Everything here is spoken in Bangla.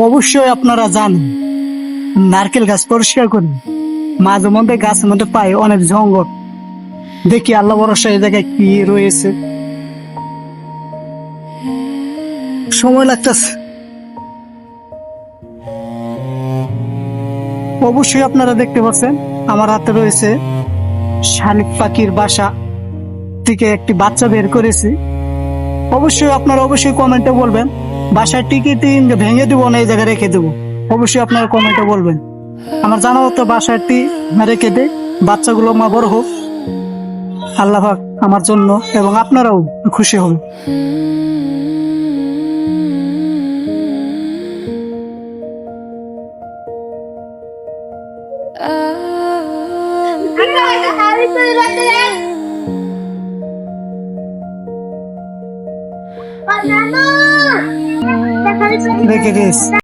অবশ্যই আপনারা জানেন নারকেল গাছ পরিষ্কার করি, মাঝে মধ্যে গাছের মধ্যে পাই অনেক জঙ্গল, দেখি আল্লাহ ভরসা এই জায়গায় কি রয়েছে। সময় লাগতেছে। অবশ্যই আপনারা দেখতে পাচ্ছেন আমার হাতে রয়েছে শালিক পাখির বাসা থেকে একটি বাচ্চা বের করেছি। অবশ্যই কমেন্টে বলবেন বাসার টিকিটি ভেঙে দেবো না এই জায়গায় রেখে দেবো। অবশ্যই আপনারা কমেন্টে বলবেন। আমার জানা মতো বাসাটি রেখে দে, বাচ্চাগুলো মা বড় হোক, আল্লাহ পাক আমার জন্য এবং আপনারাও খুশি হন। রেখে দিস।